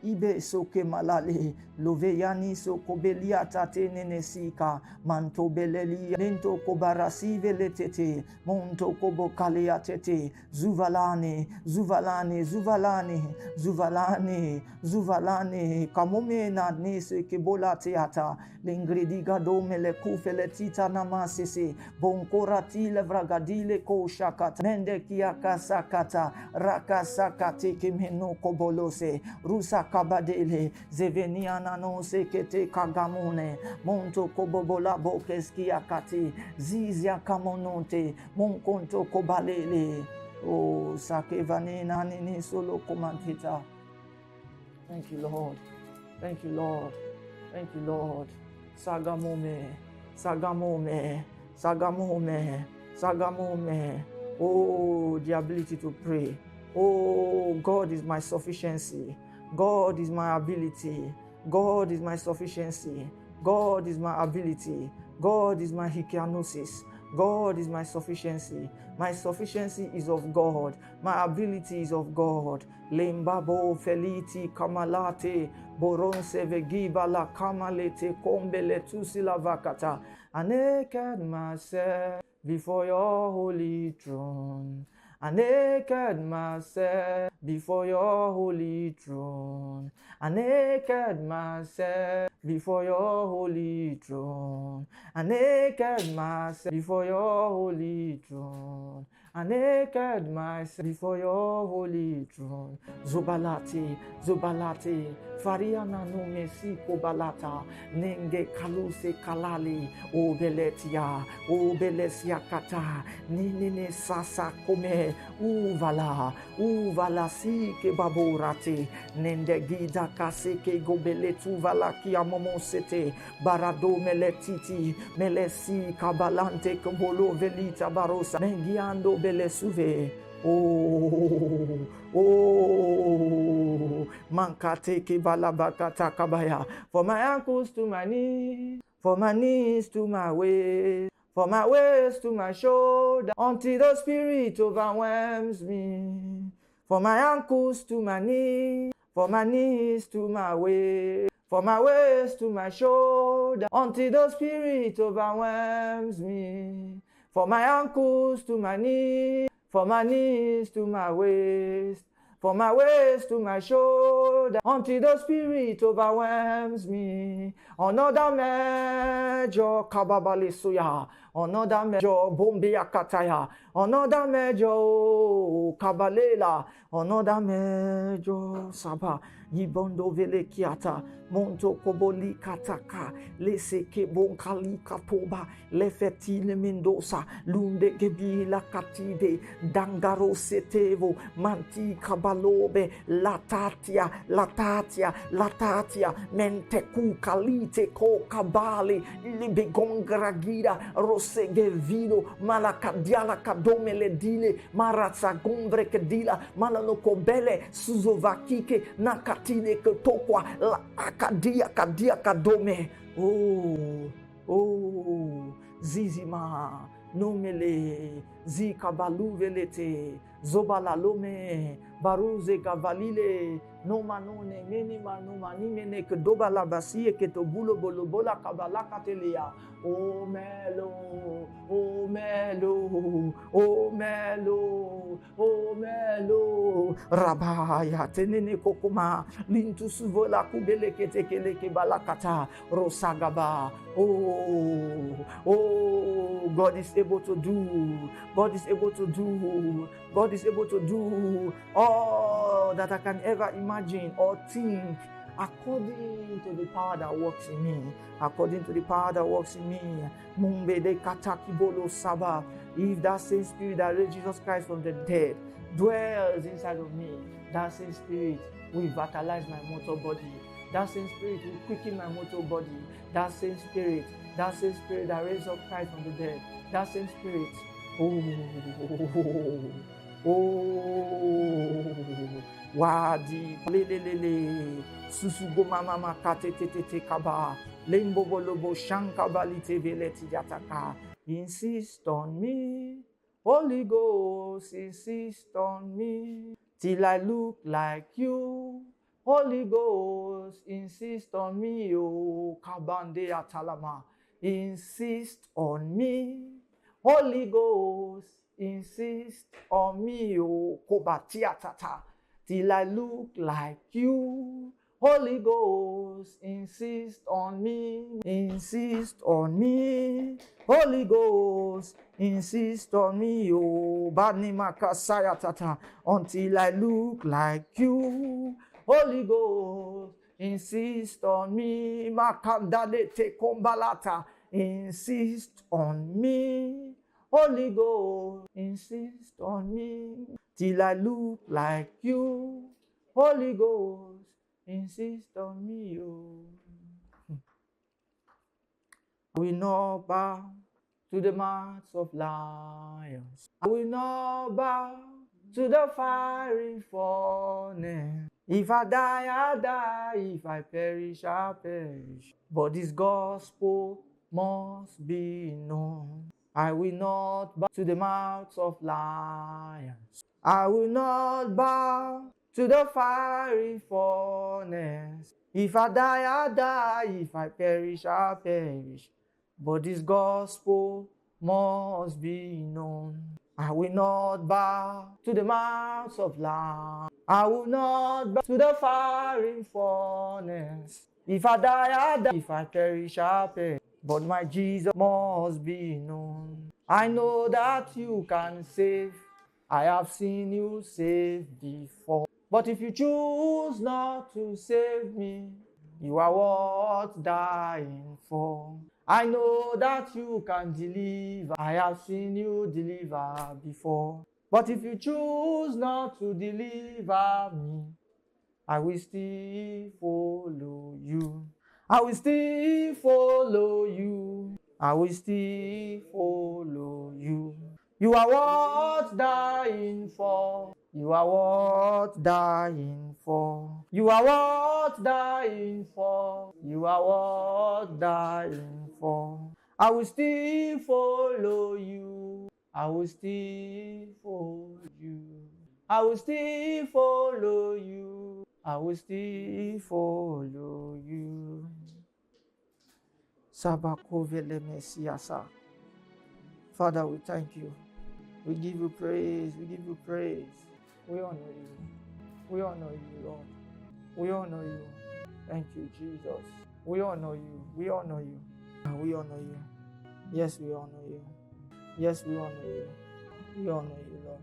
Ibe soke malale, loveyani so kobelia tate nenesika, manto beleli, mento kobarasi veletete, monto kobo kalea tete, zuvalane, zuvalane, zuvalane, zuvalane, zuvalane, kamome na nese kebola teata, l'ingrediga dome le kufele tita namasese, bonkorati le vragadile ko shakata, mende kiaka sakata, rakasakate kemeno kobolose, rusa kabadele, zeveniana non sekete kagamone, monto kobobola bokeski akate, zizia kamononte, monkonto kobalele, oh sakevane nanini solo komantita. Thank you, Lord. Thank you, Lord. Thank you, Lord. Sagamome, sagamome, sagamome, sagamome. Oh, the ability to pray. Oh, God is my sufficiency. God is my ability. God is my sufficiency. God is my ability. God is my hikianosis. God is my sufficiency. My sufficiency is of God. My ability is of God. Lembabo feliti kamalate boronse vegiba la kamalete kombele tusila vakata. I naked myself before your holy throne. I naked myself before your holy throne. I naked myself before your holy throne. I naked myself before your holy throne. I naked myself before your holy throne. Zobalate, Zobalate, Fariana no mesi kobalata, Nenge kaluse kalali, O beletia, O belesia kata, Ninine sasa kome, Uvala, Uvala si ke baborate, Nende gida kase ke gobeletu vala ki amomosete, Barado meletiti, Melesi kabalante kobolo velita barosa, Mengiando belesuve. Oh, oh, mankate ke balabakata kabaya. For my ankles to my knees, for my knees to my waist, for my waist to my shoulder, until the spirit overwhelms me. For my ankles to my knees, for my knees to my waist, for my waist to my shoulder, until the spirit overwhelms me. For my ankles to my knees, for my knees to my waist, for my waist to my shoulder, until the spirit overwhelms me. Another major kababale suya, another major bombia kataya, another major kabalela, another major saba, yibondo vele kiata, monto koboli kataka, leseke bonkali katoba, lefeti le mendosa, lunde gebila katide, dangaro setevo, manti kabalobe, latatia, latatia, latatia, menteku kalite ko kabali, libegongragira, rosege vino, malakadiala kadome ledile, maratsa gombre kedila, malanoko bele, suzovakike, nakatine ketokwa, la akadia kadia kadome. Oh, oh, zizima, nomele, zikabalu velete, zobalalome, baruze gavalile, no manone, meni manuma, nimene kedoba la basie ketobulo bolobola kabala katelia. Oh melo, oh melo, oh melo, oh melo, rabaya tenene kokoma, lintu suvola kubele ketekele kebalakata, rosagaba. Oh, oh, God is able to do, God is able to do, God is able to do all that I can ever imagine or think, according to the power that works in me, according to the power that works in me. Mumbede katakibolo saba. If that same spirit that raised Jesus Christ from the dead dwells inside of me, that same spirit will vitalize my mortal body. That same spirit will quicken my mortal body. That same spirit that raised up Christ from the dead, that same spirit. Oh, oh, wadi lelelele, susugo mama kate tete kaba, lembo bolobo shanka balite veleti yataka. Insist on me, Holy Ghost, insist on me, till I look like you, Holy Ghost, insist on me, oh, kabande atalama. Insist on me. Holy Ghost, insist on me, oh, kobatiatata, till I look like you. Holy Ghost, insist on me, insist on me. Holy Ghost, insist on me, oh, banimakasayatata, until I look like you. Holy Ghost, insist on me, makandalete kombalata, insist on me. Holy Ghost, insist on me, till I look like you. Holy Ghost, insist on me, oh. I will not bow to the mouths of lions. I will not bow to the fiery furnace. If I die, I die. If I perish, I perish. But this gospel must be known. I will not bow to the mouths of lions. I will not bow to the fiery furnace. If I die, I die. If I perish, I perish. But this gospel must be known. I will not bow to the mouths of lions. I will not bow to the fiery furnace. If I die, I die. If I perish, I perish. But my Jesus must be known. I know that you can save. I have seen you save before. But if you choose not to save me, you are worth dying for. I know that you can deliver. I have seen you deliver before. But if you choose not to deliver me, I will still follow you. I will still follow you. I will still follow you. You are worth dying for. You are worth dying for. You are worth dying for. You are worth dying for. I will still follow you. I will still follow you. I will still follow you. I will still follow you. Sabakovele Messiasa. Father, we thank you. We give you praise. We give you praise. We honor you. We honor you, Lord. We honor you. Thank you, Jesus. We honor you. We honor you. We honor you. Yes, we honor you. Yes, we honor you. We honor you, Lord.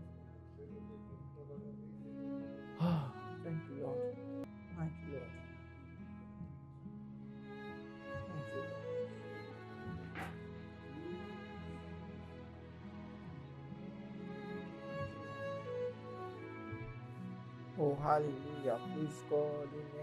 Thank you, Lord. Thank you, Lord. Thank you, Lord. Oh, hallelujah. Praise God. Amen.